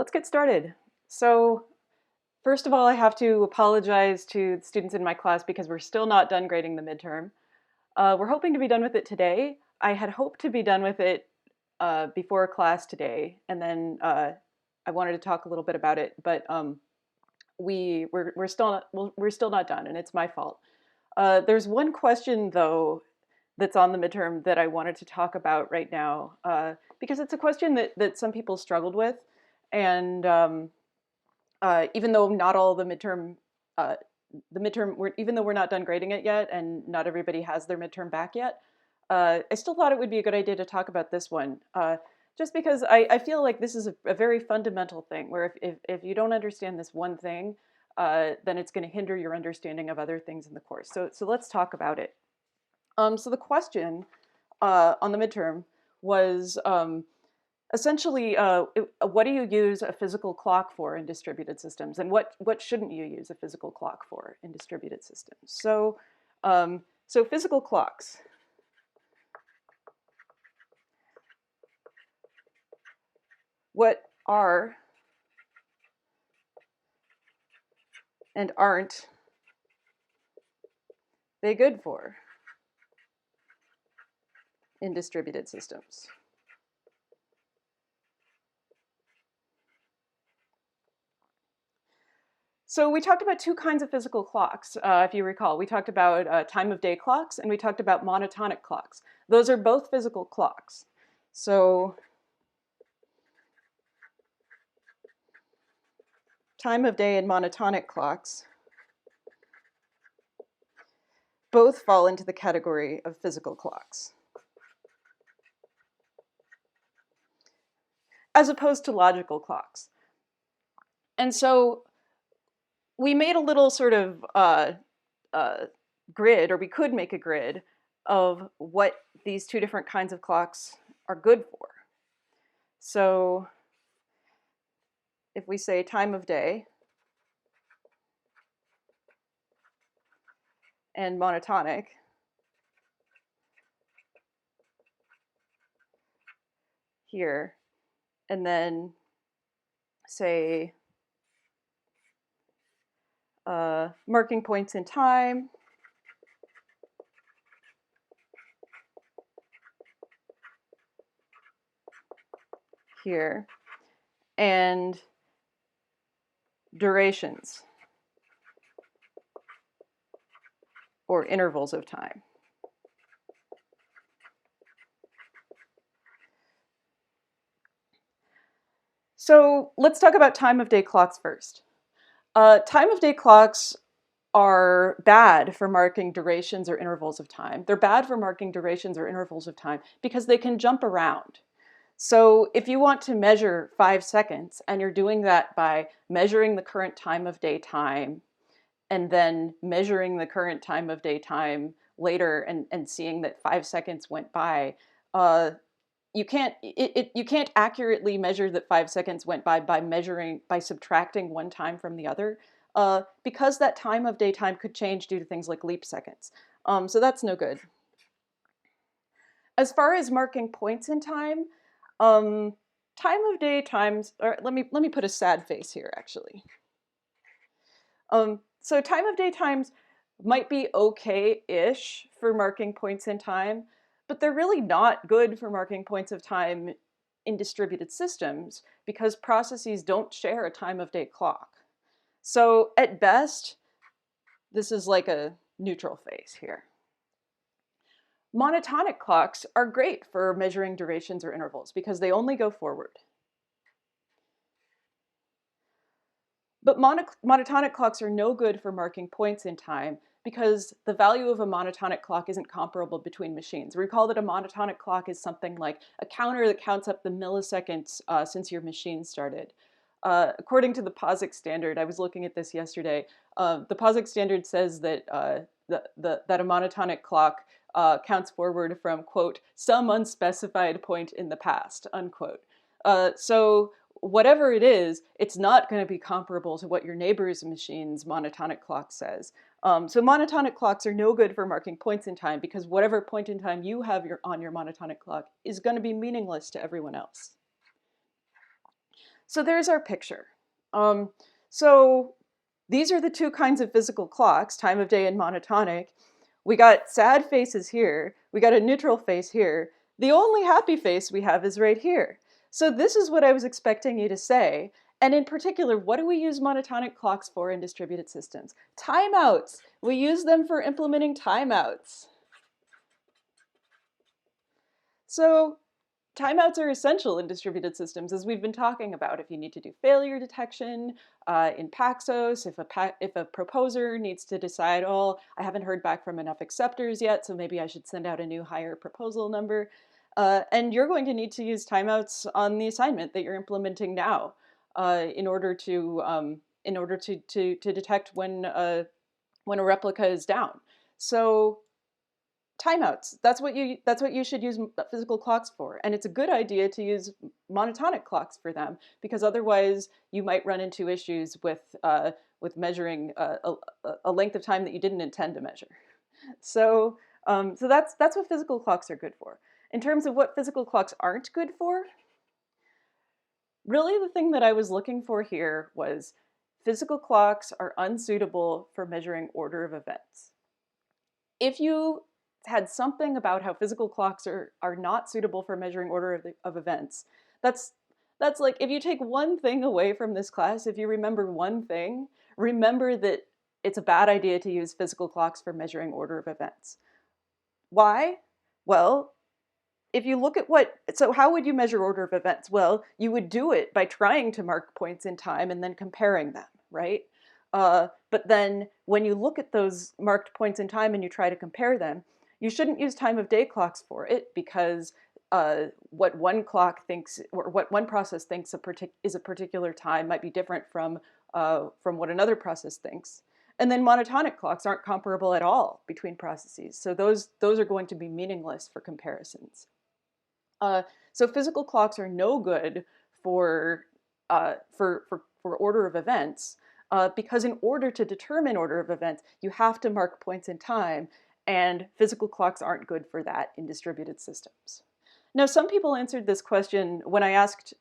Let's get started. So first of all, I have to apologize to the students in my class because we're still not done grading the midterm. We're hoping to be done with it today. I had hoped to be done with it before class today, and then I wanted to talk a little bit about it, but we're still not done, and it's my fault. There's one question though that's on the midterm that I wanted to talk about right now because it's a question that some people struggled with, and even though not all the midterm, even though we're not done grading it yet, and not everybody has their midterm back yet, I still thought it would be a good idea to talk about this one, just because I feel like this is a very fundamental thing, where if you don't understand this one thing, then it's going to hinder your understanding of other things in the course. So let's talk about it. So the question on the midterm was essentially, what do you use a physical clock for in distributed systems, and what shouldn't you use a physical clock for in distributed systems? So, so physical clocks. What are and aren't they good for in distributed systems? So we talked about two kinds of physical clocks, if you recall. We talked about time of day clocks, and we talked about monotonic clocks. Those are both physical clocks. So time of day and monotonic clocks both fall into the category of physical clocks, as opposed to logical clocks. And so we made a little sort of grid, or we could make a grid of what these two different kinds of clocks are good for. So if we say time of day and monotonic, here, and then say marking points in time, here, and durations, or intervals of time. So let's talk about time of day clocks first. Time of day clocks are bad for marking durations or intervals of time. They're bad for marking durations or intervals of time because they can jump around. So if you want to measure 5 seconds, and you're doing that by measuring the current time of day time, and then measuring the current time of day time later, and seeing that 5 seconds went by, you can't accurately measure that 5 seconds went by subtracting one time from the other, because that time of day time could change due to things like leap seconds. So that's no good. As far as marking points in time, time of day times, or let me put a sad face here actually. So time of day times might be okay-ish for marking points in time, but they're really not good for marking points of time in distributed systems because processes don't share a time of day clock. So at best, this is like a neutral phase here. Monotonic clocks are great for measuring durations or intervals because they only go forward. But monotonic clocks are no good for marking points in time because the value of a monotonic clock isn't comparable between machines. Recall that a monotonic clock is something like a counter that counts up the milliseconds since your machine started. According to the POSIX standard, I was looking at this yesterday, the POSIX standard says that, that a monotonic clock counts forward from, quote, some unspecified point in the past, unquote. So whatever it is, it's not going to be comparable to what your neighbor's machine's monotonic clock says. So monotonic clocks are no good for marking points in time because whatever point in time you have on your monotonic clock is going to be meaningless to everyone else. So there's our picture. So these are the two kinds of physical clocks, time of day and monotonic. We got sad faces here. We got a neutral face here. The only happy face we have is right here. So this is what I was expecting you to say. And in particular, what do we use monotonic clocks for in distributed systems? Timeouts. We use them for implementing timeouts. So timeouts are essential in distributed systems, as we've been talking about. If you need to do failure detection in Paxos, if a proposer needs to decide, oh, I haven't heard back from enough acceptors yet, so maybe I should send out a new higher proposal number. And you're going to need to use timeouts on the assignment that you're implementing now in order to detect when a replica is down. So timeouts. That's what you should use physical clocks for. And it's a good idea to use monotonic clocks for them, because otherwise you might run into issues with measuring a length of time that you didn't intend to measure. So that's what physical clocks are good for. In terms of what physical clocks aren't good for, really the thing that I was looking for here was physical clocks are unsuitable for measuring order of events. If you had something about how physical clocks are not suitable for measuring order of events, that's like, if you take one thing away from this class, if you remember one thing, remember that it's a bad idea to use physical clocks for measuring order of events. Why? Well, if you look at so how would you measure order of events? Well, you would do it by trying to mark points in time and then comparing them, right? But then when you look at those marked points in time and you try to compare them, you shouldn't use time of day clocks for it, because what one clock thinks, or what one process thinks is a particular time, might be different from what another process thinks. And then monotonic clocks aren't comparable at all between processes, so those are going to be meaningless for comparisons. So physical clocks are no good for order of events, because in order to determine order of events, you have to mark points in time, and physical clocks aren't good for that in distributed systems. Now, some people answered this question when I asked,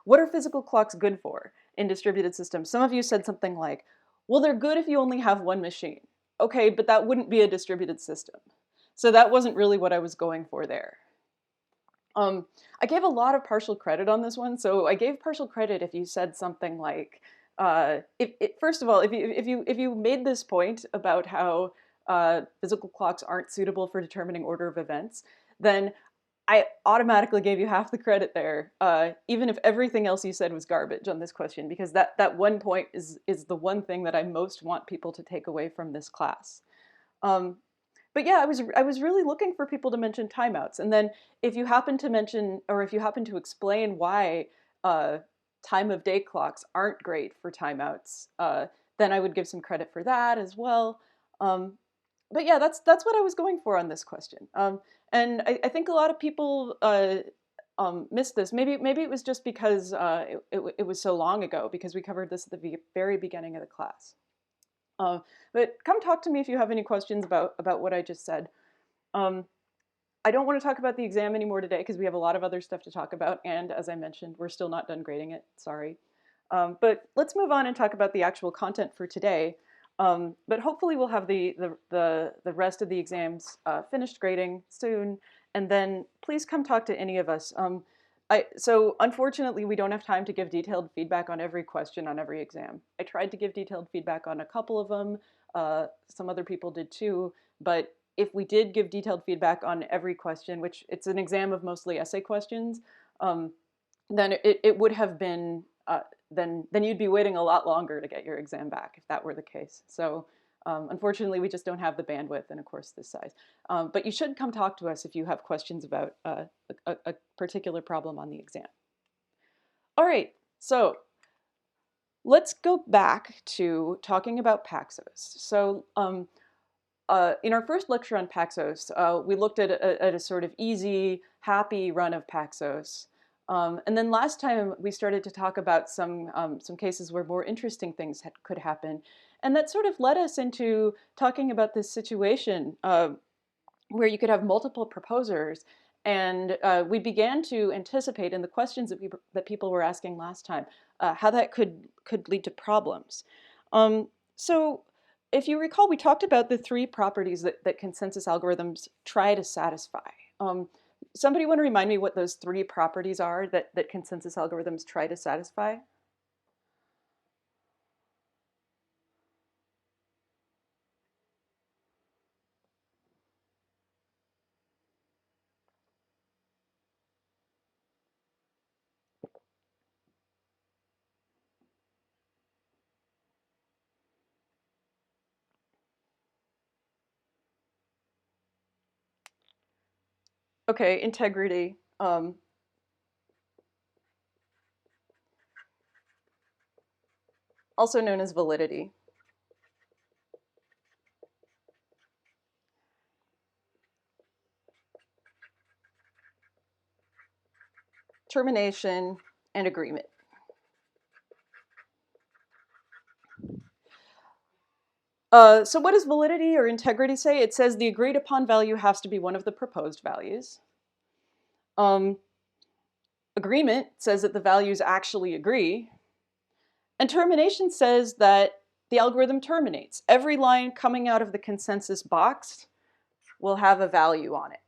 what are physical clocks good for in distributed systems? Some of you said something like, well, they're good if you only have one machine. Okay, but that wouldn't be a distributed system. So that wasn't really what I was going for there. I gave a lot of partial credit on this one, so I gave partial credit if you said something like, first of all, if you made this point about how physical clocks aren't suitable for determining order of events, then I automatically gave you half the credit there, even if everything else you said was garbage on this question, because that one point is the one thing that I most want people to take away from this class. But yeah, I was really looking for people to mention timeouts, and then if you happen to mention, or if you happen to explain why time of day clocks aren't great for timeouts, then I would give some credit for that as well. But yeah, that's what I was going for on this question. And I think a lot of people missed this. Maybe it was just because it was so long ago, because we covered this at the very beginning of the class. But come talk to me if you have any questions about what I just said. I don't want to talk about the exam anymore today, because we have a lot of other stuff to talk about, and as I mentioned, we're still not done grading it, sorry. But let's move on and talk about the actual content for today. But hopefully we'll have the rest of the exams finished grading soon, and then please come talk to any of us. So unfortunately, we don't have time to give detailed feedback on every question on every exam. I tried to give detailed feedback on a couple of them. Some other people did too, but if we did give detailed feedback on every question, which it's an exam of mostly essay questions, then it would have been, then you'd be waiting a lot longer to get your exam back if that were the case. So unfortunately, we just don't have the bandwidth in a course this size. But you should come talk to us if you have questions about a particular problem on the exam. All right, so let's go back to talking about Paxos. So in our first lecture on Paxos, we looked at a sort of easy, happy run of Paxos. And then last time we started to talk about some cases where more interesting things could happen. And that sort of led us into talking about this situation where you could have multiple proposers, And we began to anticipate in the questions that people were asking last time how that could lead to problems. So if you recall, we talked about the three properties that consensus algorithms try to satisfy. Somebody want to remind me what those three properties are that consensus algorithms try to satisfy? Okay, integrity. Also known as validity. Termination and agreement. So what does validity or integrity say? It says the agreed upon value has to be one of the proposed values. Agreement says that the values actually agree. And termination says that the algorithm terminates. Every line coming out of the consensus box will have a value on it.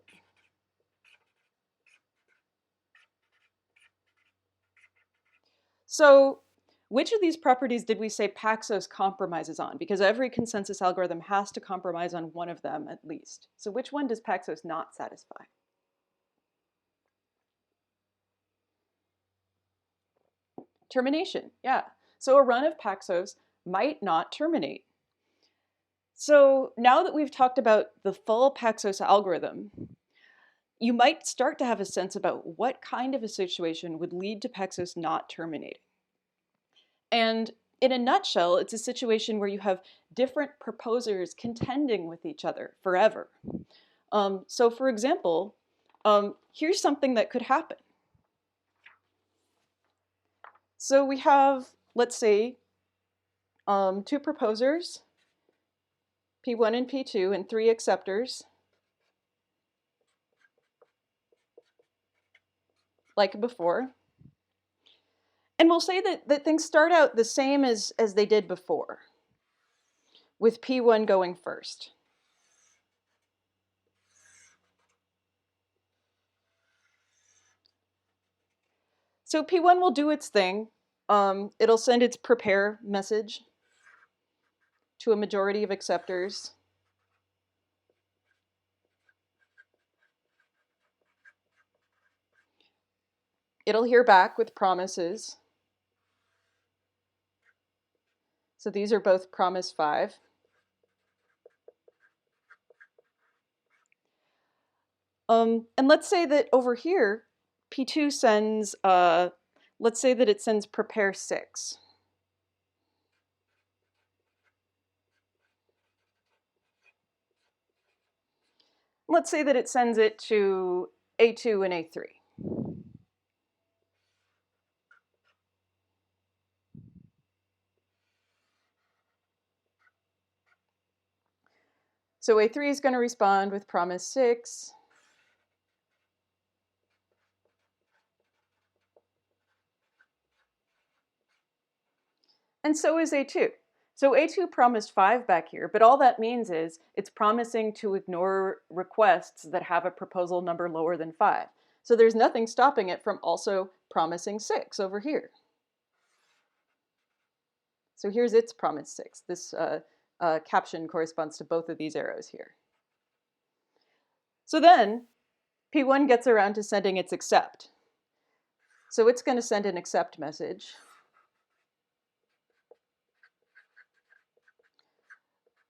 So which of these properties did we say Paxos compromises on? Because every consensus algorithm has to compromise on one of them at least. So which one does Paxos not satisfy? Termination, yeah. So a run of Paxos might not terminate. So now that we've talked about the full Paxos algorithm, you might start to have a sense about what kind of a situation would lead to Paxos not terminating. And in a nutshell, it's a situation where you have different proposers contending with each other forever. So for example, here's something that could happen. So we have, let's say, two proposers, P1 and P2, and three acceptors, like before. And we'll say that things start out the same as they did before, with P1 going first. So P1 will do its thing. It'll send its prepare message to a majority of acceptors. It'll hear back with promises. So these are both promise 5. And let's say that over here, P2 sends, let's say that it sends prepare 6. Let's say that it sends it to A2 and A3. So A3 is going to respond with promise 6. And so is A2. So A2 promised 5 back here, but all that means is it's promising to ignore requests that have a proposal number lower than 5. So there's nothing stopping it from also promising 6 over here. So here's its promise 6. This caption corresponds to both of these arrows here. So then P1 gets around to sending its accept. So it's going to send an accept message.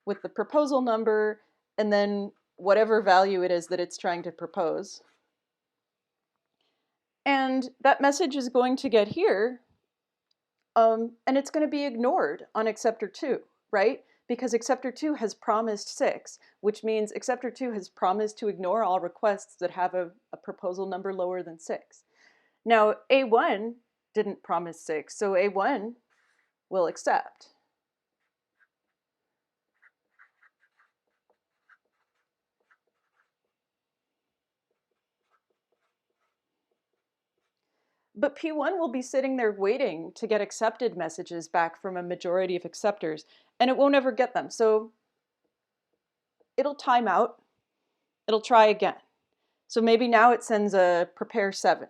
With the proposal number and then whatever value it is that it's trying to propose. And that message is going to get here, and it's going to be ignored on acceptor 2, right? Because acceptor 2 has promised 6, which means acceptor 2 has promised to ignore all requests that have a proposal number lower than 6. Now, A1 didn't promise 6, so A1 will accept. But P1 will be sitting there waiting to get accepted messages back from a majority of acceptors, and it won't ever get them. So it'll time out, it'll try again. So maybe now it sends a prepare 7.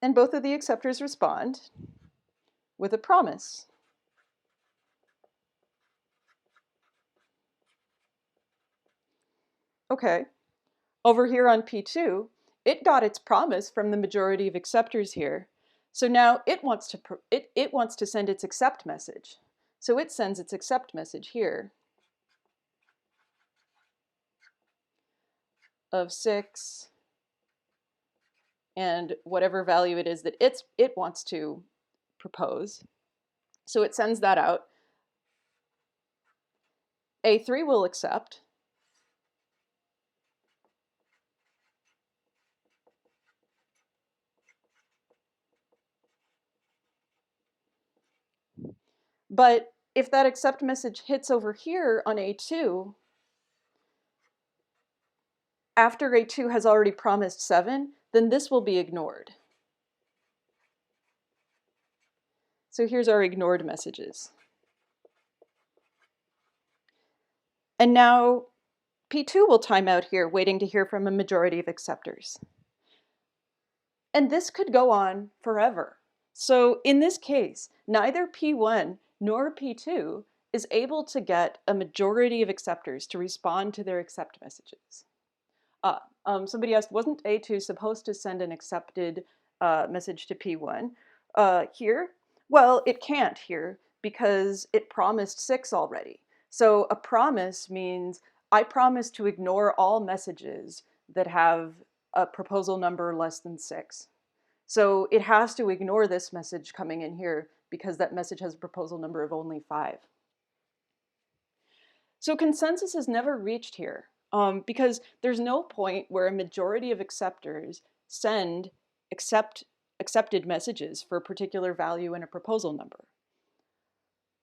And both of the acceptors respond with a promise. Okay, over here on P2, it got its promise from the majority of acceptors here. So now it wants to send its accept message. So it sends its accept message here of 6 and whatever value it is that it wants to propose. So it sends that out. A3 will accept. But if that accept message hits over here on A2, after A2 has already promised 7, then this will be ignored. So here's our ignored messages. And now P2 will time out here, waiting to hear from a majority of acceptors. And this could go on forever. So in this case, neither P1 nor P2 is able to get a majority of acceptors to respond to their accept messages. Somebody asked, wasn't A2 supposed to send an accepted message to P1 here? Well, it can't here because it promised 6 already. So a promise means I promise to ignore all messages that have a proposal number less than 6. So it has to ignore this message coming in here because that message has a proposal number of only 5. So consensus is never reached here because there's no point where a majority of acceptors send accepted messages for a particular value in a proposal number.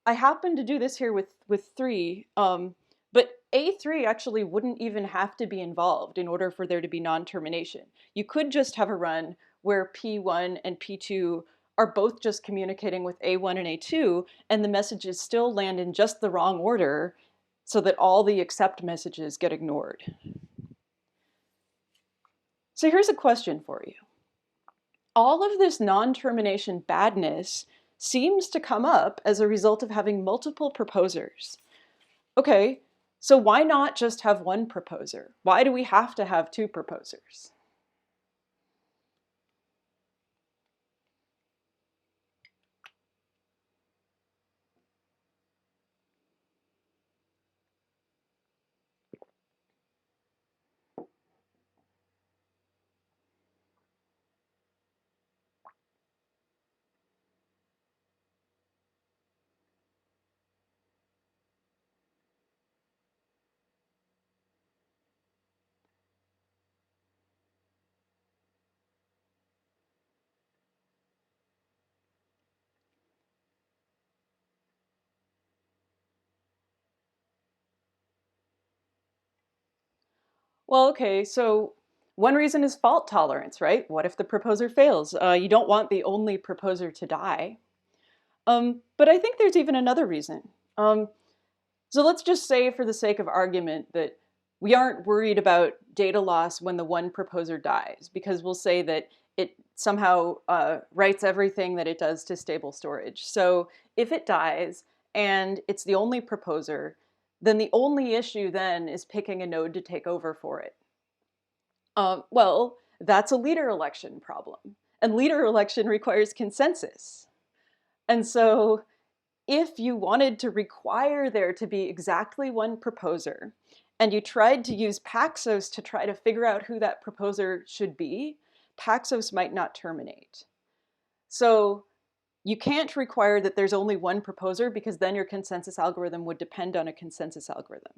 I happen to do this here with 3, but A3 actually wouldn't even have to be involved in order for there to be non-termination. You could just have a run where P1 and P2 are both just communicating with A1 and A2, and the messages still land in just the wrong order so that all the accept messages get ignored. So here's a question for you. All of this non-termination badness seems to come up as a result of having multiple proposers. Okay, so why not just have one proposer? Why do we have to have 2 proposers? Well, okay, so one reason is fault tolerance, right? What if the proposer fails? You don't want the only proposer to die. But I think there's even another reason. So let's just say, for the sake of argument, that we aren't worried about data loss when the one proposer dies, because we'll say that it somehow writes everything that it does to stable storage. So if it dies and it's the only proposer, then the only issue then is picking a node to take over for it. Well, that's a leader election problem. And leader election requires consensus. And so if you wanted to require there to be exactly one proposer, and you tried to use Paxos to try to figure out who that proposer should be, Paxos might not terminate. So you can't require that there's only one proposer because then your consensus algorithm would depend on a consensus algorithm.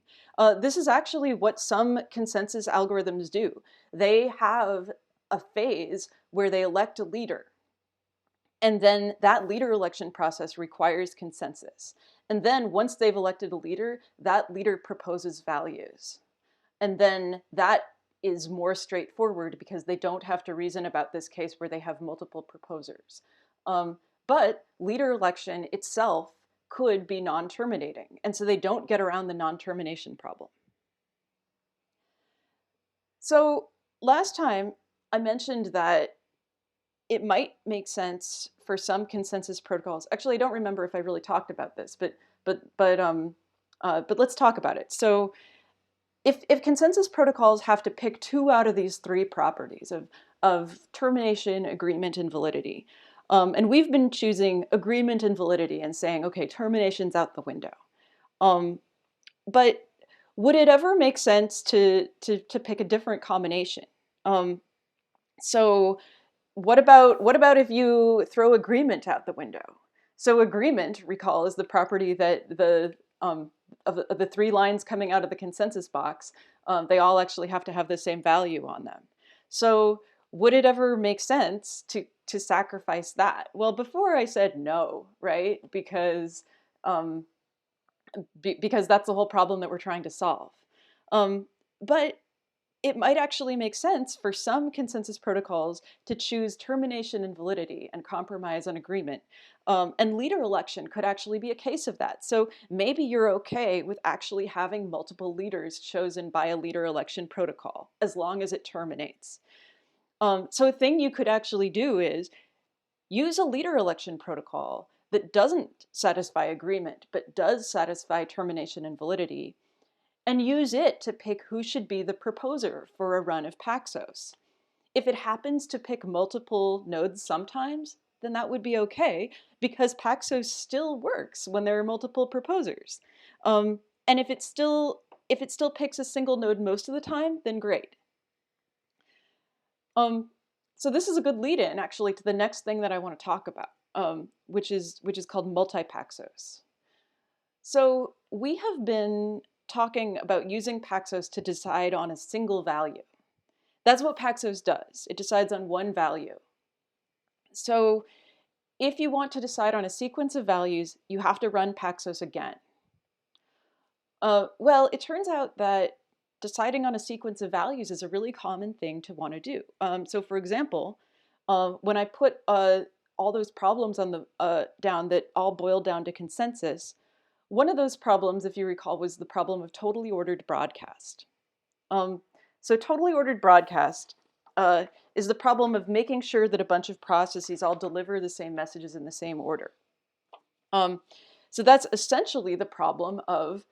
This is actually what some consensus algorithms do. They have a phase where they elect a leader. And then that leader election process requires consensus. And then once they've elected a leader, that leader proposes values. And then that is more straightforward because they don't have to reason about this case where they have multiple proposers. But leader election itself could be non-terminating. And so they don't get around the non-termination problem. So last time I mentioned that it might make sense for some consensus protocols. Actually, I don't remember if I really talked about this, but let's talk about it. So if consensus protocols have to pick 2 out of these 3 properties of termination, agreement, and validity, and we've been choosing agreement and validity and saying, okay, termination's out the window. But would it ever make sense to pick a different combination? So what about if you throw agreement out the window? So agreement, recall, is the property that of the 3 lines coming out of the consensus box, they all actually have to have the same value on them. So would it ever make sense to sacrifice that? Well, before I said no, right? Because that's the whole problem that we're trying to solve. But it might actually make sense for some consensus protocols to choose termination and validity and compromise on agreement. And leader election could actually be a case of that. So maybe you're okay with actually having multiple leaders chosen by a leader election protocol, as long as it terminates. So a thing you could actually do is use a leader election protocol that doesn't satisfy agreement, but does satisfy termination and validity, and use it to pick who should be the proposer for a run of Paxos. If it happens to pick multiple nodes sometimes, then that would be okay, because Paxos still works when there are multiple proposers. And if it still picks a single node most of the time, then great. So this is a good lead-in, actually, to the next thing that I want to talk about, which is called Multi-Paxos. So we have been talking about using Paxos to decide on a single value. That's what Paxos does. It decides on one value. So if you want to decide on a sequence of values, you have to run Paxos again. Well, it turns out that deciding on a sequence of values is a really common thing to want to do. So for example, when I put all those problems on the down that all boiled down to consensus, one of those problems, if you recall, was the problem of totally ordered broadcast. So totally ordered broadcast is the problem of making sure that a bunch of processes all deliver the same messages in the same order. So that's essentially the problem of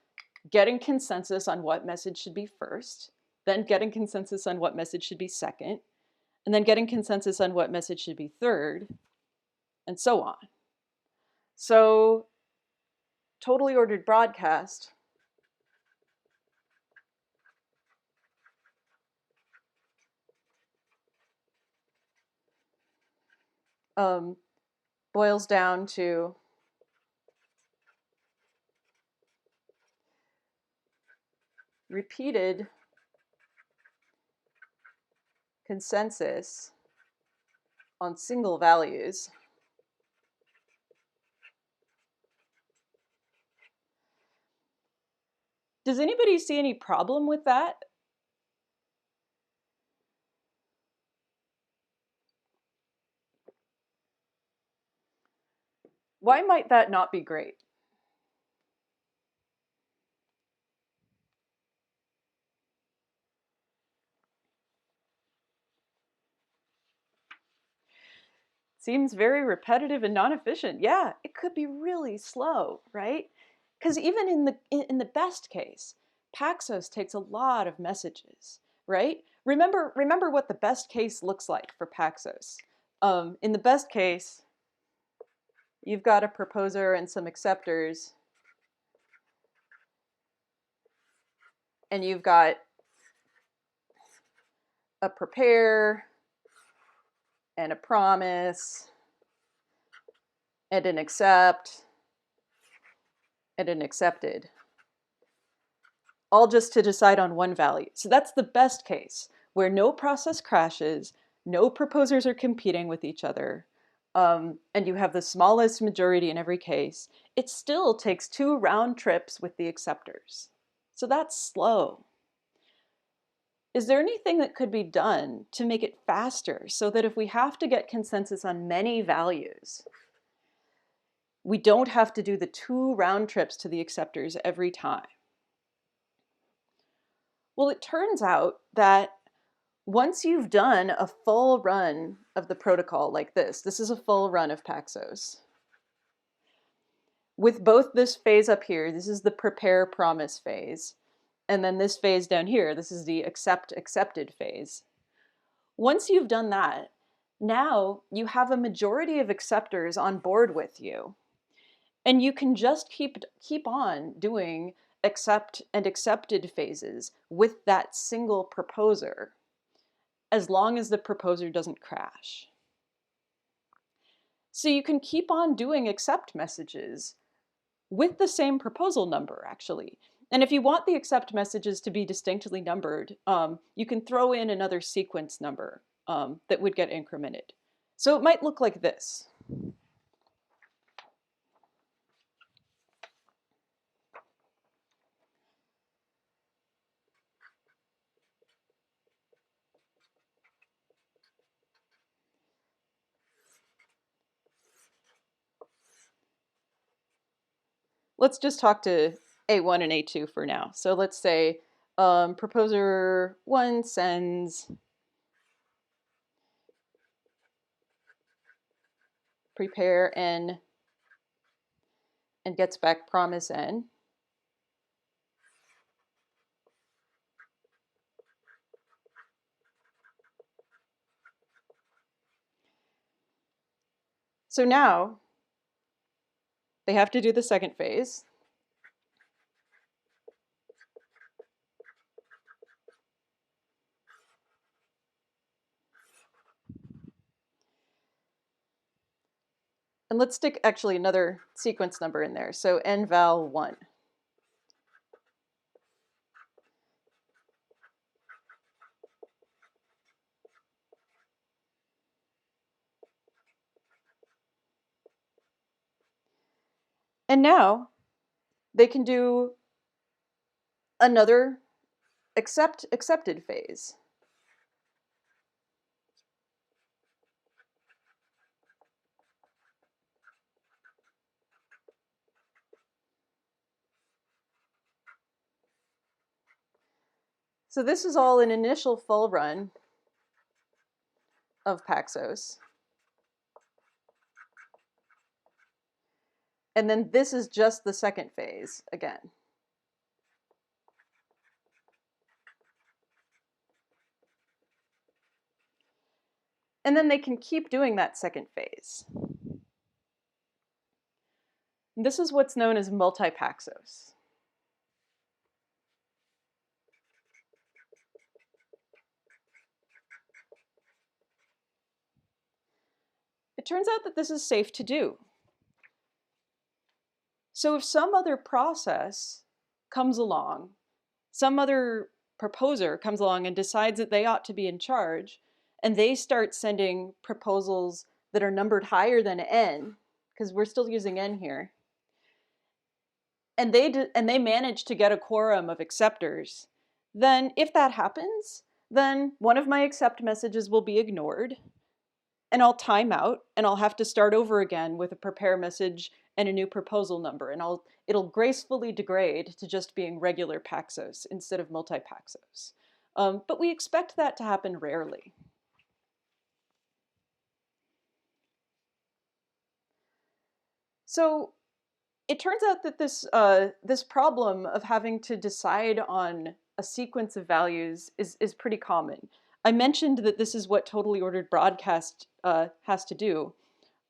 getting consensus on what message should be first, then getting consensus on what message should be second, and then getting consensus on what message should be third, and so on. So totally ordered broadcast boils down to repeated consensus on single values Does anybody see any problem with that? Why might that not be great? Seems very repetitive and non-efficient. Yeah, it could be really slow, right? Because even in the best case, Paxos takes a lot of messages, right? Remember what the best case looks like for Paxos. In the best case, you've got a proposer and some acceptors, and you've got a prepare and a promise and an accept and an accepted, all just to decide on one value. So that's the best case, where no process crashes, no proposers are competing with each other, and you have the smallest majority in every case, it still takes 2 round trips with the acceptors. So that's slow. Is there anything that could be done to make it faster so that if we have to get consensus on many values, we don't have to do the 2 round trips to the acceptors every time? Well, it turns out that once you've done a full run of the protocol like this is a full run of Paxos. With both this phase up here, this is the prepare promise phase, and then this phase down here, this is the accepted phase. Once you've done that, now you have a majority of acceptors on board with you. And you can just keep on doing accept and accepted phases with that single proposer, as long as the proposer doesn't crash. So you can keep on doing accept messages with the same proposal number, actually. And if you want the accept messages to be distinctly numbered, you can throw in another sequence number that would get incremented. So it might look like this. Let's just talk to A1 and A2 for now. So let's say proposer 1 sends prepare N and gets back promise N. So now they have to do the second phase. And let's stick actually another sequence number in there. So nval1. And now they can do another accepted phase. So this is all an initial full run of Paxos. And then this is just the second phase again. And then they can keep doing that second phase. And this is what's known as Multipaxos. It turns out that this is safe to do. So if some other process comes along, some other proposer comes along and decides that they ought to be in charge, and they start sending proposals that are numbered higher than N, because we're still using N here, and they manage to get a quorum of acceptors, then if that happens, then one of my accept messages will be ignored, and I'll time out, and I'll have to start over again with a prepare message and a new proposal number, and it'll gracefully degrade to just being regular Paxos instead of Multi-Paxos. But we expect that to happen rarely. So it turns out that this problem of having to decide on a sequence of values is pretty common. I mentioned that this is what totally ordered broadcast has to do.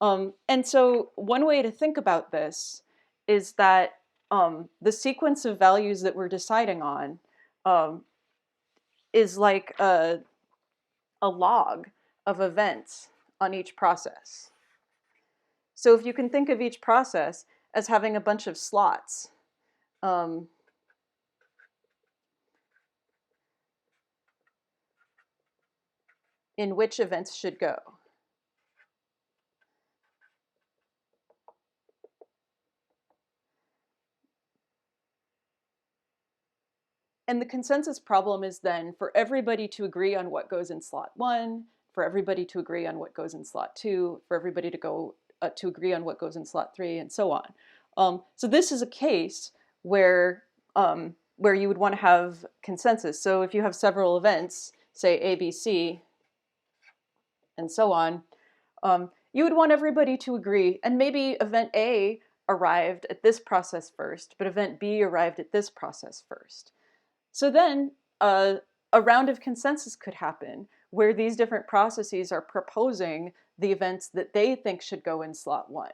And so one way to think about this is that the sequence of values that we're deciding on is like a log of events on each process. So if you can think of each process as having a bunch of slots, in which events should go. And the consensus problem is then for everybody to agree on what goes in slot 1, for everybody to agree on what goes in slot 2, for everybody to agree on what goes in slot 3, and so on. So this is a case where you would want to have consensus. So if you have several events, say A, B, C, and so on, you would want everybody to agree. And maybe event A arrived at this process first, but event B arrived at this process first. So then a round of consensus could happen where these different processes are proposing the events that they think should go in slot 1.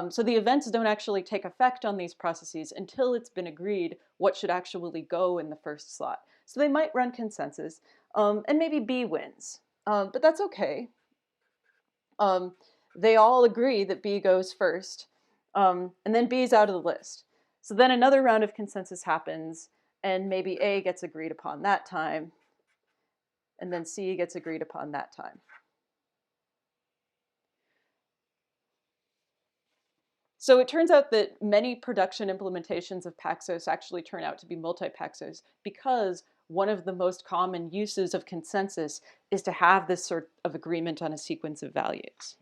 So the events don't actually take effect on these processes until it's been agreed what should actually go in the first slot. So they might run consensus, and maybe B wins, but that's okay. They all agree that B goes first, and then B is out of the list. So then another round of consensus happens, and maybe A gets agreed upon that time, and then C gets agreed upon that time. So it turns out that many production implementations of Paxos actually turn out to be multi-Paxos because one of the most common uses of consensus is to have this sort of agreement on a sequence of values.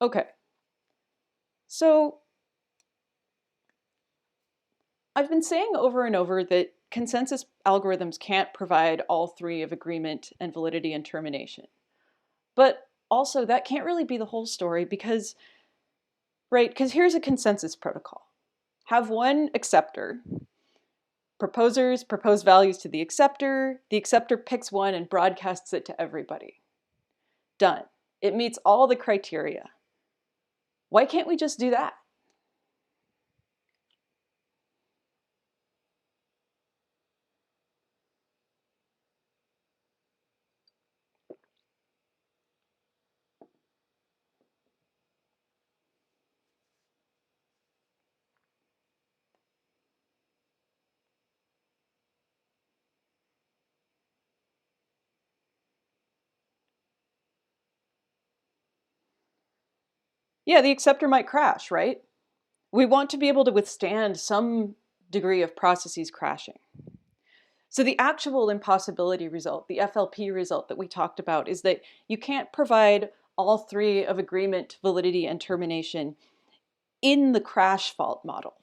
Okay, so I've been saying over and over that consensus algorithms can't provide all three of agreement and validity and termination. But also that can't really be the whole story because here's a consensus protocol. Have one acceptor. Proposers propose values to the acceptor picks one and broadcasts it to everybody. Done. It meets all the criteria. Why can't we just do that? Yeah, the acceptor might crash, right? We want to be able to withstand some degree of processes crashing. So the actual impossibility result, the FLP result that we talked about, is that you can't provide all three of agreement, validity, and termination in the crash fault model.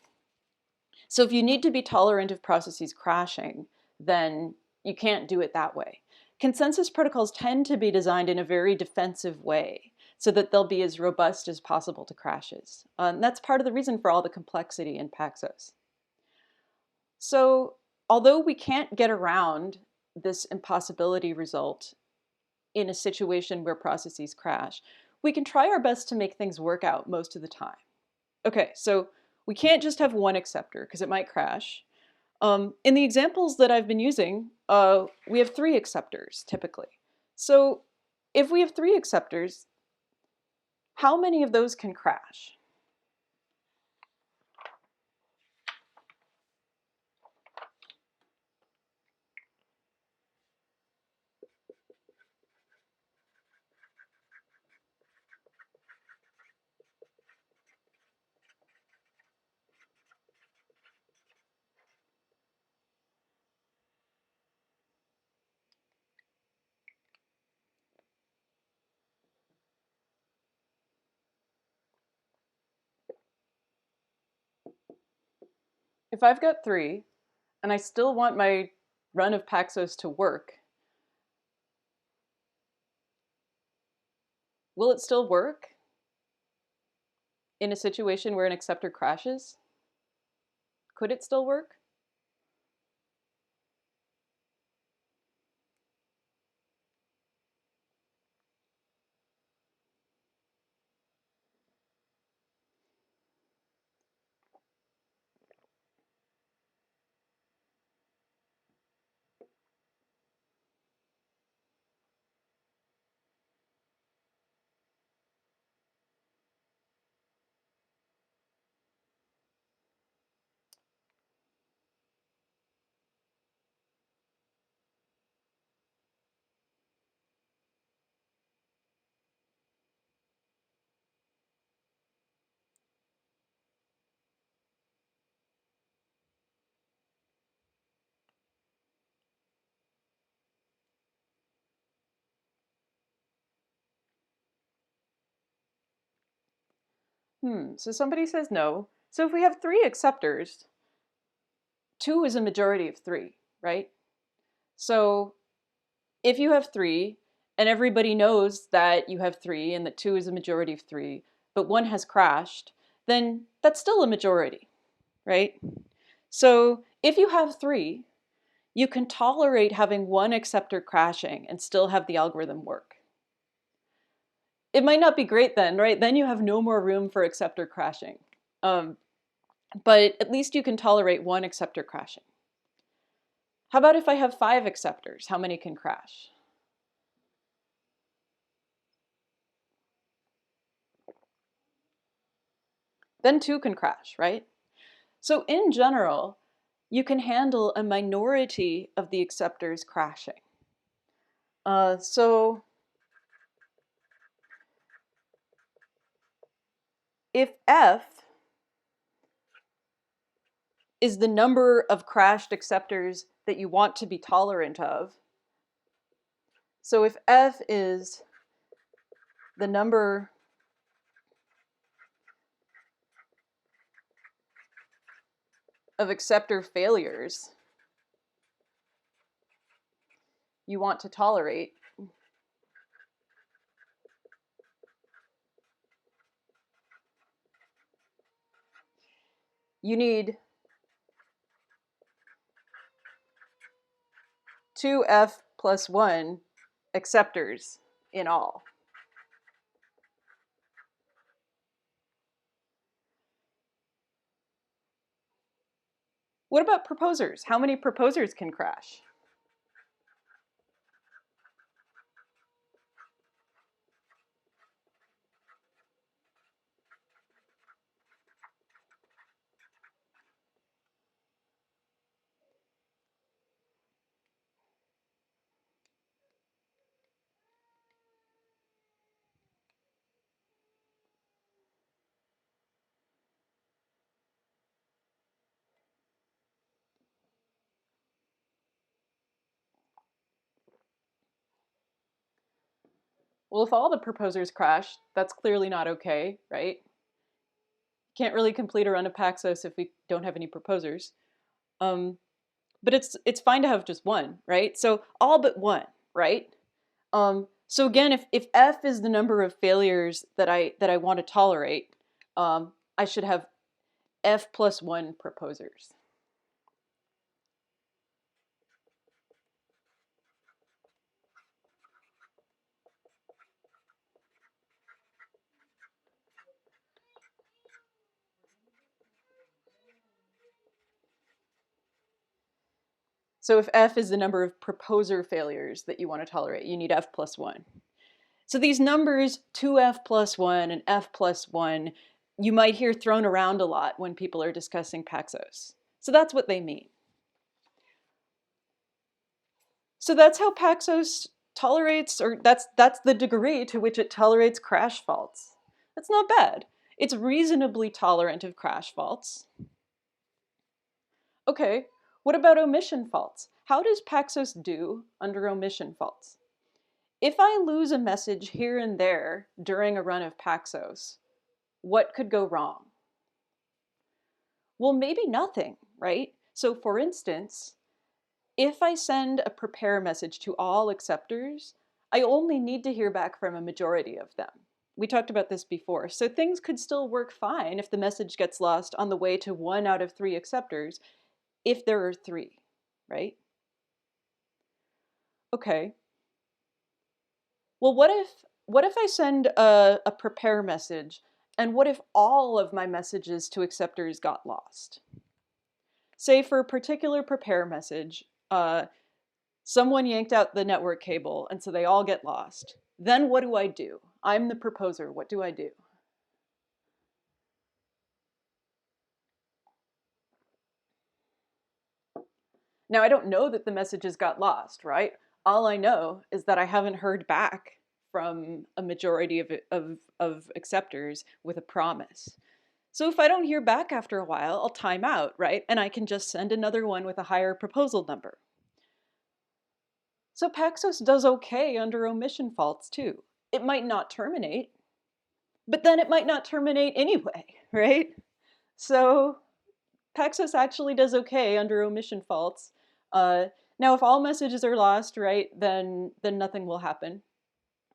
So if you need to be tolerant of processes crashing, then you can't do it that way. Consensus protocols tend to be designed in a very defensive way so that they'll be as robust as possible to crashes. And that's part of the reason for all the complexity in Paxos. So although we can't get around this impossibility result in a situation where processes crash, we can try our best to make things work out most of the time. Okay, so we can't just have one acceptor because it might crash. In the examples that I've been using, we have three acceptors typically. So if we have three acceptors, how many of those can crash? If I've got three, and I still want my run of Paxos to work, will it still work in a situation where an acceptor crashes? Could it still work? So somebody says no. So if we have 3 acceptors, 2 is a majority of 3, right? So if you have 3, and everybody knows that you have 3 and that 2 is a majority of 3, but 1 has crashed, then that's still a majority, right? So if you have 3, you can tolerate having 1 acceptor crashing and still have the algorithm work. It might not be great then, right? Then you have no more room for acceptor crashing. But at least you can tolerate 1 acceptor crashing. How about if I have 5 acceptors? How many can crash? Then 2 can crash, right? So in general, you can handle a minority of the acceptors crashing. So if F is the number of crashed acceptors that you want to be tolerant of, so if F is the number of acceptor failures you want to tolerate, you need 2F plus 1 acceptors in all. What about proposers? How many proposers can crash? Well, if all the proposers crash, that's clearly not okay, right? Can't really complete a run of Paxos if we don't have any proposers. But it's fine to have just 1, right? So all but 1, right? So again, if F is the number of failures that I want to tolerate, I should have F plus 1 proposers. So if F is the number of proposer failures that you want to tolerate, you need F plus 1. So these numbers, 2F plus 1 and F plus 1, you might hear thrown around a lot when people are discussing Paxos. So that's what they mean. So that's how Paxos tolerates, or that's the degree to which it tolerates crash faults. That's not bad. It's reasonably tolerant of crash faults. Okay, what about omission faults? How does Paxos do under omission faults? If I lose a message here and there during a run of Paxos, what could go wrong? Well, maybe nothing, right? So for instance, if I send a prepare message to all acceptors, I only need to hear back from a majority of them. We talked about this before. So things could still work fine if the message gets lost on the way to 1 out of 3 acceptors, if there are 3, right? Okay. Well, what if I send a prepare message, and what if all of my messages to acceptors got lost? Say for a particular prepare message, someone yanked out the network cable, and so they all get lost. Then what do I do? I'm the proposer. What do I do? Now, I don't know that the messages got lost, right? All I know is that I haven't heard back from a majority of acceptors with a promise. So if I don't hear back after a while, I'll time out, right? And I can just send another one with a higher proposal number. So Paxos does okay under omission faults too. It might not terminate, but then it might not terminate anyway, right? So Paxos actually does okay under omission faults. Now, if all messages are lost, right, then nothing will happen.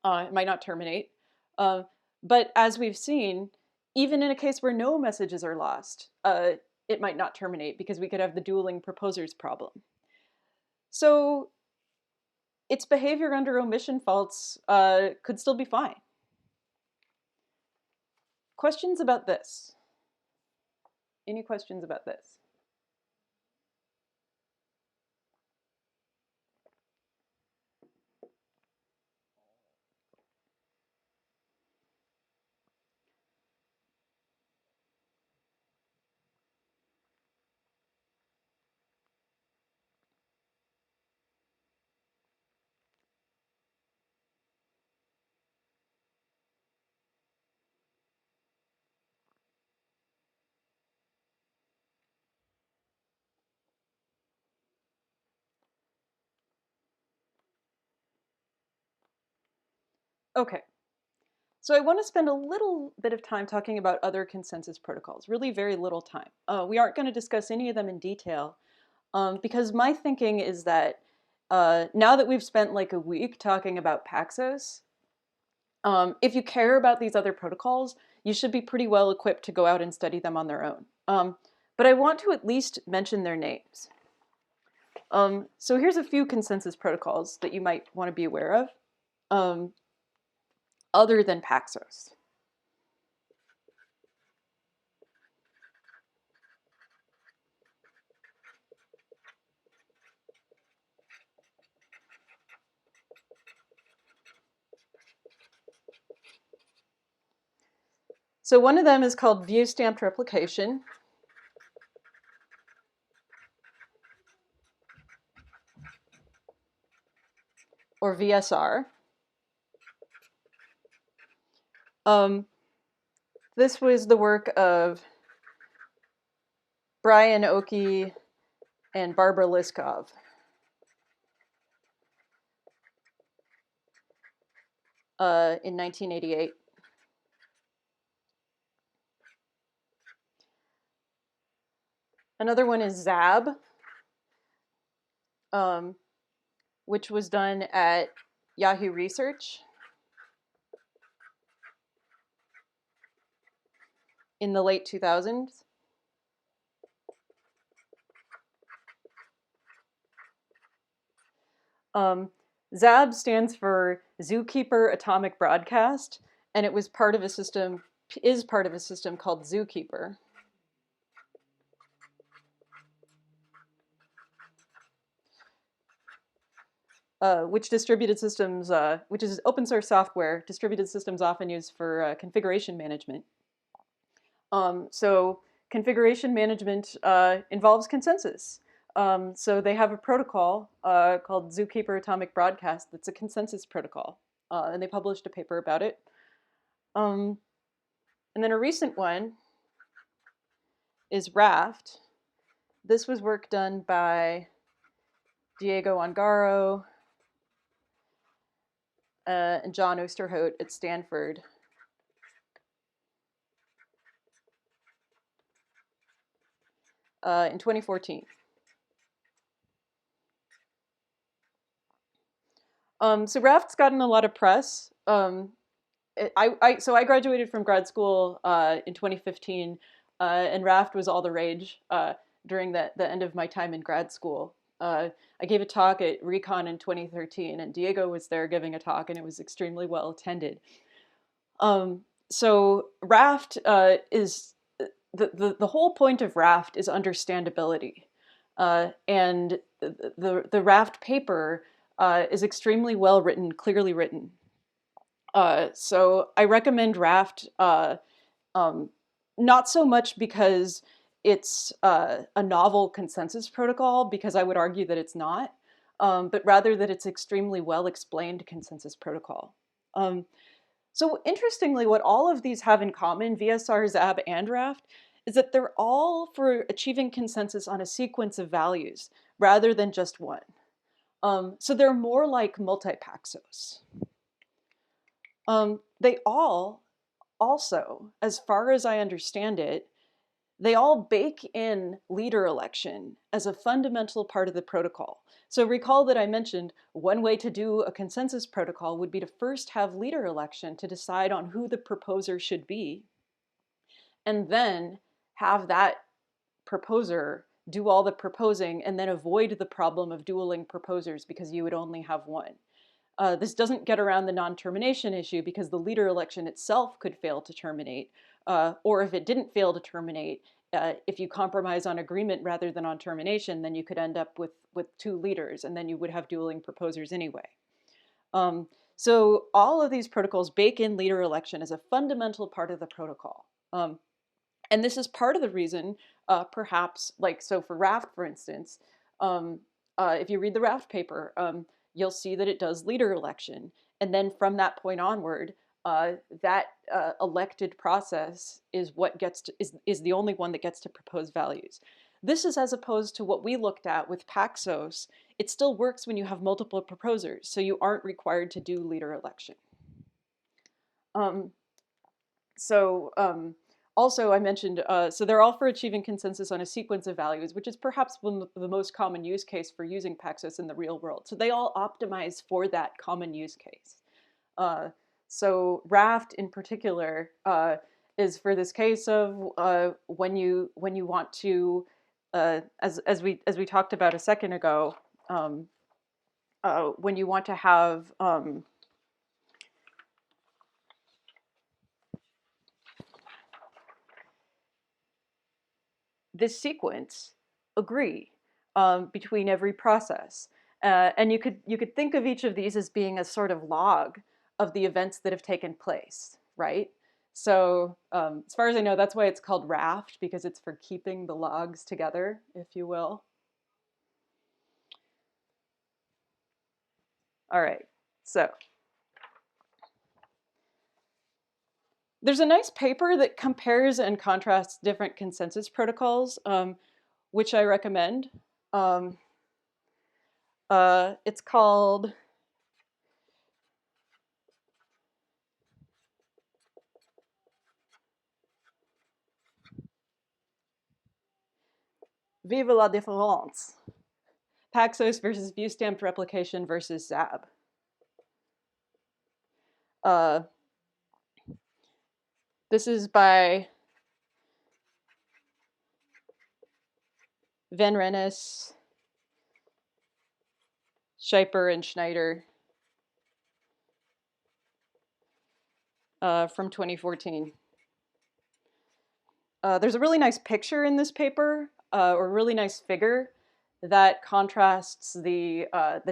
It might not terminate. But as we've seen, even in a case where no messages are lost, it might not terminate because we could have the dueling proposers problem. So its behavior under omission faults could still be fine. Questions about this? Any questions about this? Okay, so I want to spend a little bit of time talking about other consensus protocols, really very little time. We aren't going to discuss any of them in detail because my thinking is that now that we've spent like a week talking about Paxos, if you care about these other protocols, you should be pretty well equipped to go out and study them on their own. But I want to at least mention their names. So here's a few consensus protocols that you might want to be aware of, other than Paxos. So one of them is called Viewstamped Replication. Or VSR. This was the work of Brian Oakey and Barbara Liskov. In 1988. Another one is ZAB, which was done at Yahoo Research in the late 2000s. ZAB stands for Zookeeper Atomic Broadcast, and it was part of a system, is part of a system called Zookeeper. Which distributed systems, which is open source software, distributed systems often use for configuration management. So configuration management involves consensus. So they have a protocol called Zookeeper Atomic Broadcast that's a consensus protocol, and they published a paper about it. And then a recent one is Raft. This was work done by Diego Ongaro and John Oosterhout at Stanford. In 2014. So Raft's gotten a lot of press. So I graduated from grad school in 2015, and Raft was all the rage during the end of my time in grad school. I gave a talk at Recon in 2013, and Diego was there giving a talk, and it was extremely well attended. So Raft is, the whole point of Raft is understandability. And the Raft paper is extremely well written, clearly written. So I recommend Raft, not so much because it's a novel consensus protocol, because I would argue that it's not, but rather that it's extremely well explained consensus protocol. So interestingly, what all of these have in common, VSR, ZAB, and Raft, is that they're all for achieving consensus on a sequence of values rather than just one. So they're more like Multi-Paxos. They all Also, as far as I understand it, they all bake in leader election as a fundamental part of the protocol. So recall that I mentioned one way to do a consensus protocol would be to first have leader election to decide on who the proposer should be, and then have that proposer do all the proposing and then avoid the problem of dueling proposers because you would only have one. This doesn't get around the non-termination issue because the leader election itself could fail to terminate, or if it didn't fail to terminate, if you compromise on agreement rather than on termination, then you could end up with two leaders, and then you would have dueling proposers anyway. So all of these protocols bake in leader election as a fundamental part of the protocol. And this is part of the reason, perhaps, like, so for Raft, for instance, if you read the Raft paper, you'll see that it does leader election. And then from that point onward, that elected process is what gets to, is the only one that gets to propose values. This is as opposed to what we looked at with Paxos. It still works when you have multiple proposers, so you aren't required to do leader election. Also, I mentioned, so they're all for achieving consensus on a sequence of values, which is perhaps one of the most common use case for using Paxos in the real world. So they all optimize for that common use case. So Raft in particular is for this case of when you want to, as we talked about a second ago, when you want to have this sequence agree between every process. And you could think of each of these as being a sort of log of the events that have taken place, right? So as far as I know, that's why it's called Raft, because it's for keeping the logs together, if you will. All right, so there's a nice paper that compares and contrasts different consensus protocols, which I recommend. It's called Vive la différence. Paxos versus Viewstamped Replication versus ZAB. This is by Van Rennes, Scheiper, and Schneider from 2014. There's a really nice picture in this paper, or a really nice figure that contrasts the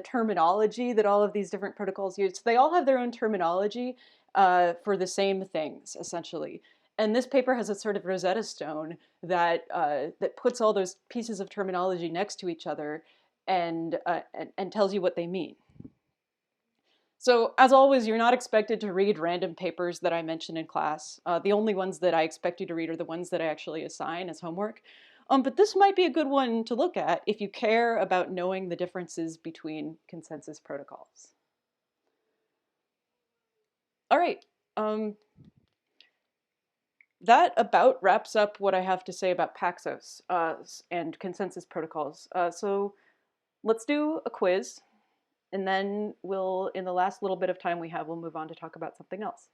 terminology that all of these different protocols use. So they all have their own terminology for the same things, essentially. And this paper has a sort of Rosetta Stone that that puts all those pieces of terminology next to each other and tells you what they mean. So as always, you're not expected to read random papers that I mention in class. The only ones that I expect you to read are the ones that I actually assign as homework. But this might be a good one to look at if you care about knowing the differences between consensus protocols. All right. That about wraps up what I have to say about Paxos and consensus protocols. So let's do a quiz. And then we'll, in the last little bit of time we have, we'll move on to talk about something else.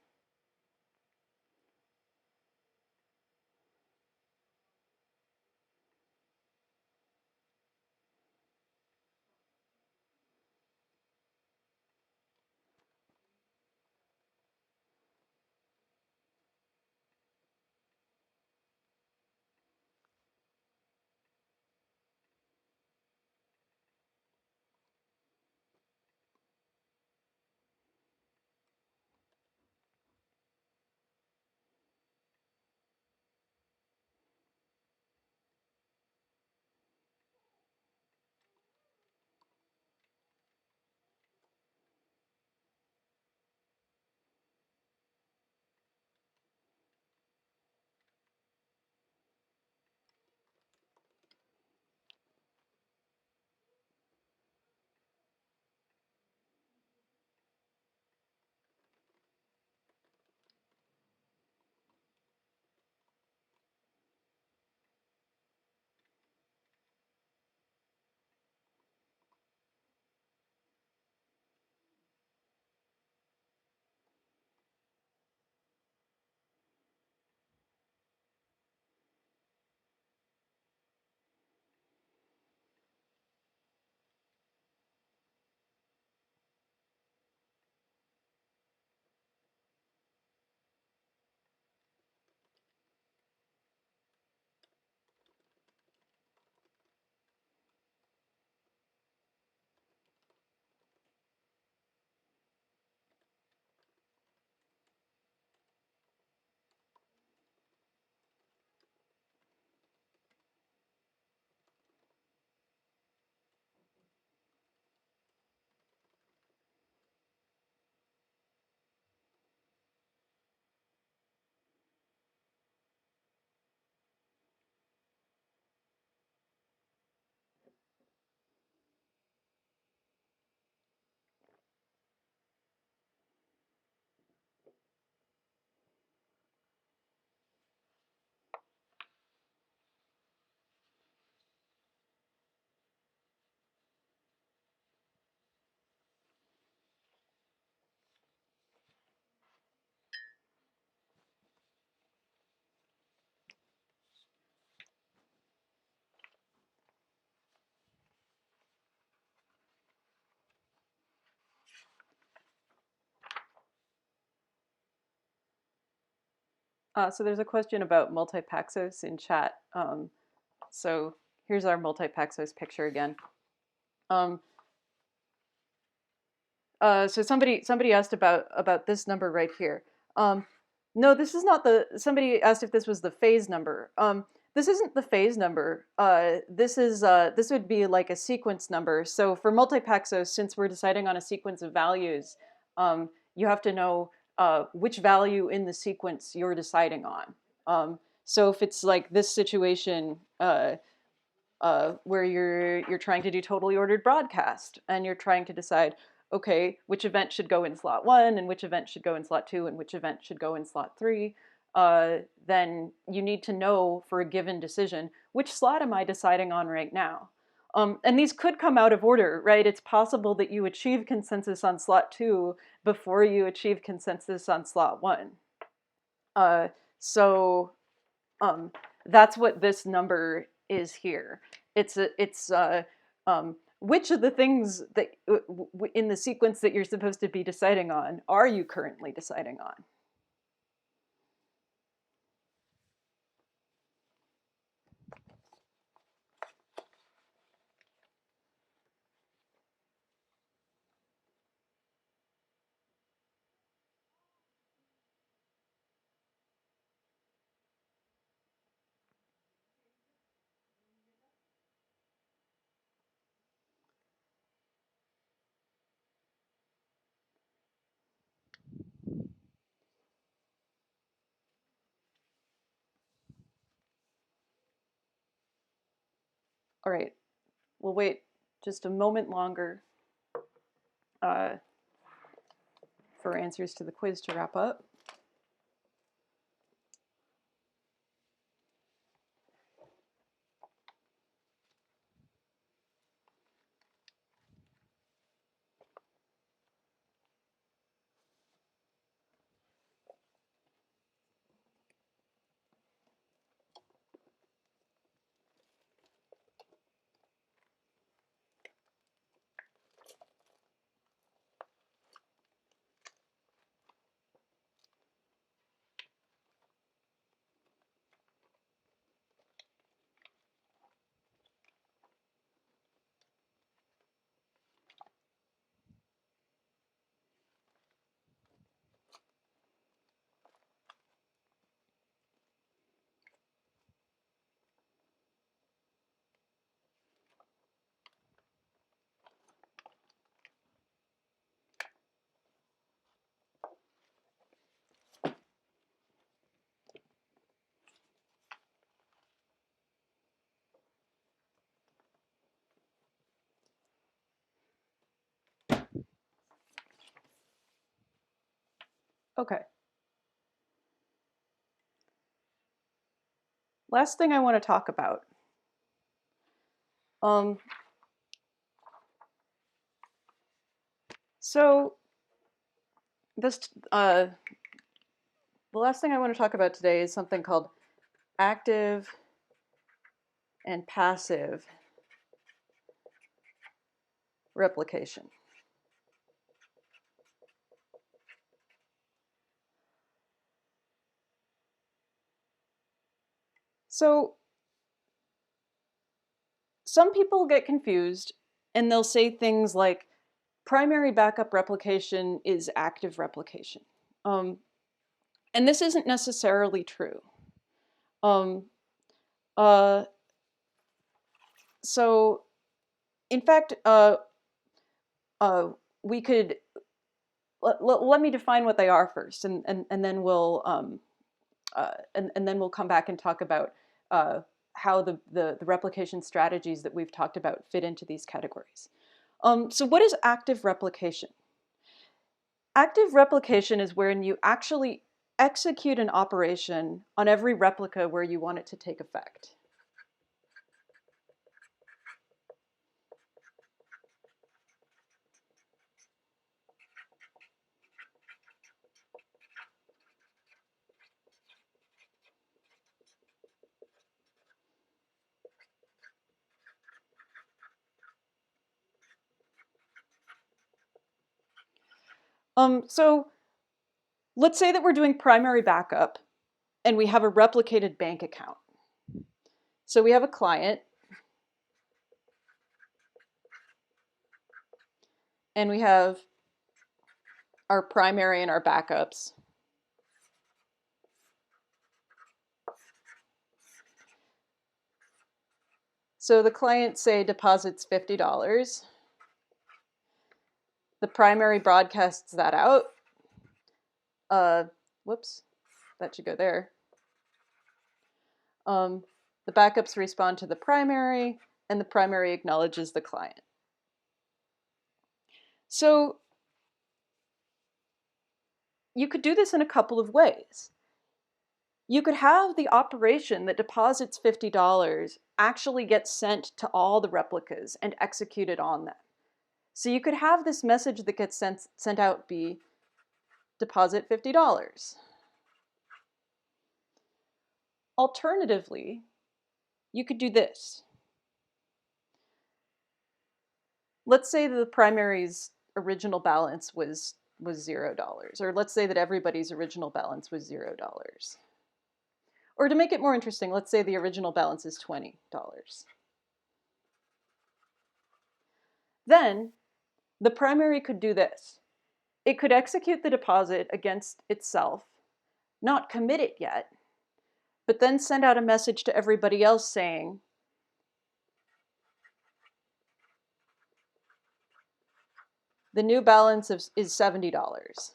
So there's a question about Multi-Paxos in chat. So here's our Multi-Paxos picture again. Um, so somebody asked about this number right here. No, this is not the. Somebody asked if this was the phase number. This isn't the phase number. This would be like a sequence number. So for Multi-Paxos, since we're deciding on a sequence of values, you have to know which value in the sequence you're deciding on. So if it's like this situation, where you're trying to do totally ordered broadcast and you're trying to decide, okay, which event should go in slot 1 and which event should go in slot 2 and which event should go in slot 3, then you need to know for a given decision, which slot am I deciding on right now? And these could come out of order, right? It's possible that you achieve consensus on slot 2 before you achieve consensus on slot 1. So that's what this number is here. It's which of the things that in the sequence that you're supposed to be deciding on are you currently deciding on? All right, we'll wait just a moment longer for answers to the quiz to wrap up. Okay. Last thing I want to talk about. So this the last thing I want to talk about today is something called active and passive replication. So some people get confused and they'll say things like primary backup replication is active replication. And this isn't necessarily true. So in fact, we could, let me define what they are first, and then we'll and then we'll come back and talk about how the replication strategies that we've talked about fit into these categories. So what is active replication? Active replication is when you actually execute an operation on every replica where you want it to take effect. So let's say that we're doing primary backup and we have a replicated bank account. So we have a client, and we have our primary and our backups. So the client, say, deposits $50. The primary broadcasts that out. Whoops, that should go there. The backups respond to the primary, and the primary acknowledges the client. So you could do this in a couple of ways. You could have the operation that deposits $50 actually get sent to all the replicas and executed on them. So you could have this message that gets sent out be deposit $50. Alternatively, you could do this. Let's say that the primary's original balance was $0, or let's say that everybody's original balance was $0. Or to make it more interesting, let's say the original balance is $20. Then the primary could do this. It could execute the deposit against itself, not commit it yet, but then send out a message to everybody else saying, the new balance is $70.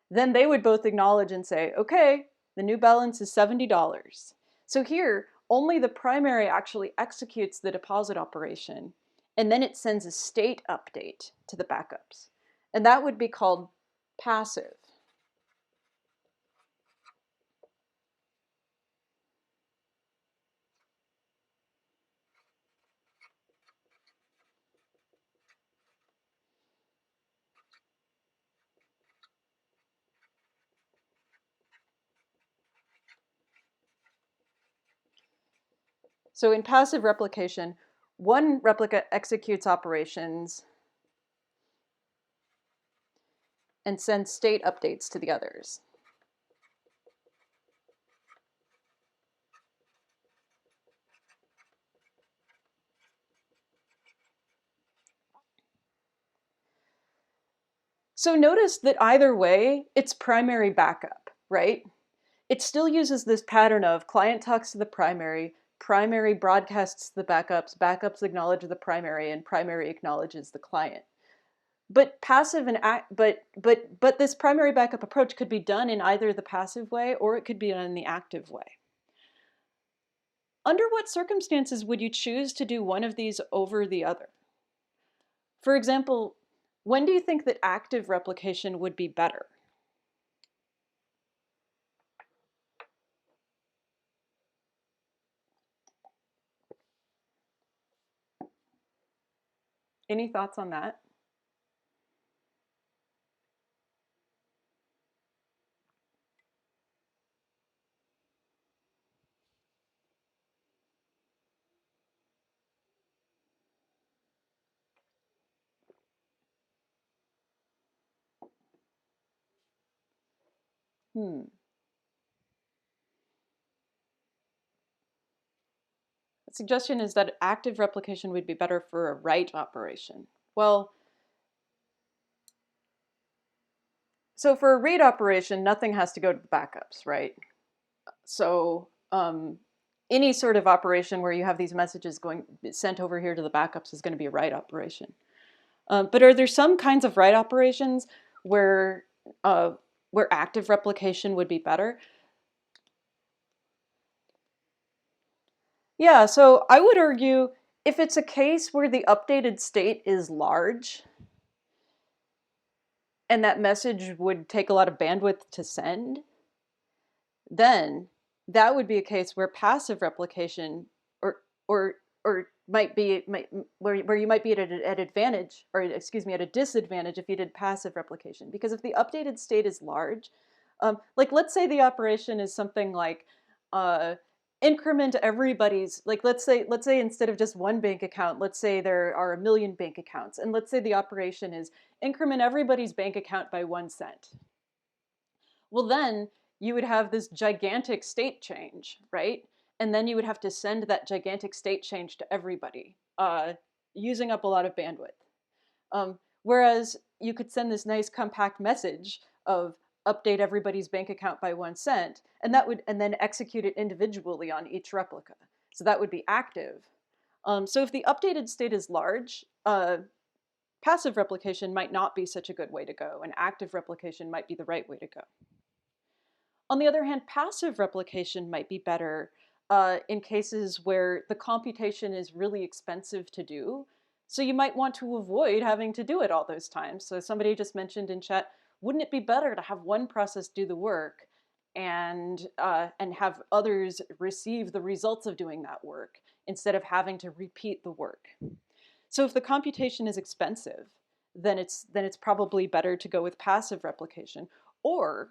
Then they would both acknowledge and say, okay, the new balance is $70. So here, only the primary actually executes the deposit operation, and then it sends a state update to the backups. And that would be called passive. So in passive replication, one replica executes operations and sends state updates to the others. So notice that either way, it's primary backup, right? It still uses this pattern of client talks to the primary broadcasts the backups, backups acknowledge the primary, and primary acknowledges the client. But passive and but this primary backup approach could be done in either the passive way or it could be done in the active way. Under what circumstances would you choose to do one of these over the other? For example, when do you think that active replication would be better? Any thoughts on that? The suggestion is that active replication would be better for a write operation. Well, so for a read operation, nothing has to go to the backups, right? So any sort of operation where you have these messages going sent over here to the backups is going to be a write operation. But are there some kinds of write operations where active replication would be better? Yeah, so I would argue if it's a case where the updated state is large and that message would take a lot of bandwidth to send, then that would be a case where passive replication or might be where you might be at advantage, or excuse me, at a disadvantage if you did passive replication. Because if the updated state is large, like let's say the operation is something like increment everybody's, like let's say instead of just one bank account, let's say there are 1 million bank accounts, and let's say the operation is increment everybody's bank account by 1 cent. Well then, you would have this gigantic state change, right? And then you would have to send that gigantic state change to everybody, using up a lot of bandwidth. Whereas you could send this nice compact message of update everybody's bank account by 1 cent, and then execute it individually on each replica. So that would be active. So if the updated state is large, passive replication might not be such a good way to go, and active replication might be the right way to go. On the other hand, passive replication might be better in cases where the computation is really expensive to do. So you might want to avoid having to do it all those times. So somebody just mentioned in chat, wouldn't it be better to have one process do the work and have others receive the results of doing that work instead of having to repeat the work? So if the computation is expensive, then it's probably better to go with passive replication. Or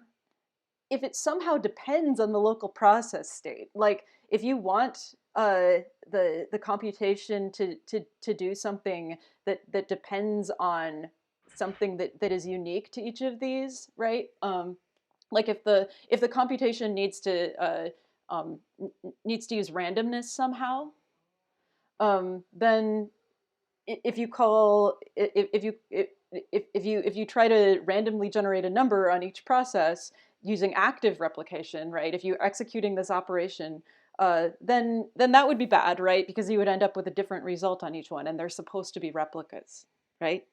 if it somehow depends on the local process state, like if you want the computation to do something that depends on something that is unique to each of these, right? Like if the computation needs to use randomness somehow, then if you try to randomly generate a number on each process using active replication, right? If you're executing this operation, then that would be bad, right? Because you would end up with a different result on each one, and they're supposed to be replicas, right?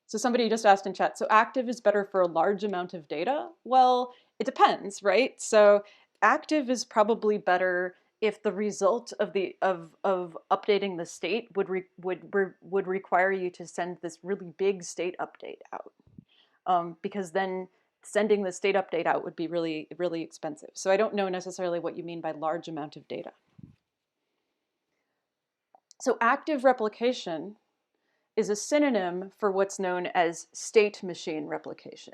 So somebody just asked in chat, so active is better for a large amount of data? Well, it depends, right? So active is probably better if the result of updating the state would require you to send this really big state update out, because then sending the state update out would be really, really expensive. So I don't know necessarily what you mean by large amount of data. So active replication is a synonym for what's known as state machine replication.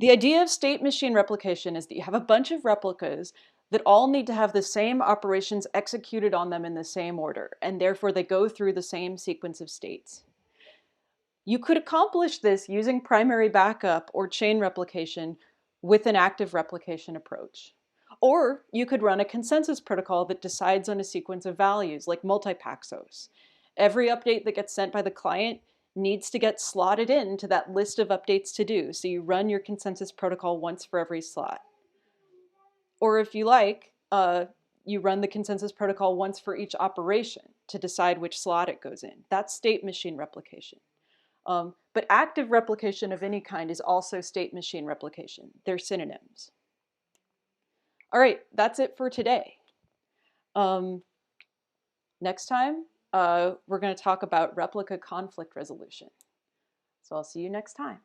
The idea of state machine replication is that you have a bunch of replicas that all need to have the same operations executed on them in the same order, and therefore they go through the same sequence of states. You could accomplish this using primary backup or chain replication with an active replication approach. Or you could run a consensus protocol that decides on a sequence of values, like Multi-Paxos. Every update that gets sent by the client needs to get slotted into that list of updates to do. So you run your consensus protocol once for every slot. Or if you like, you run the consensus protocol once for each operation to decide which slot it goes in. That's state machine replication. But active replication of any kind is also state machine replication. They're synonyms. All right, that's it for today. Next time, we're going to talk about replica conflict resolution. So I'll see you next time.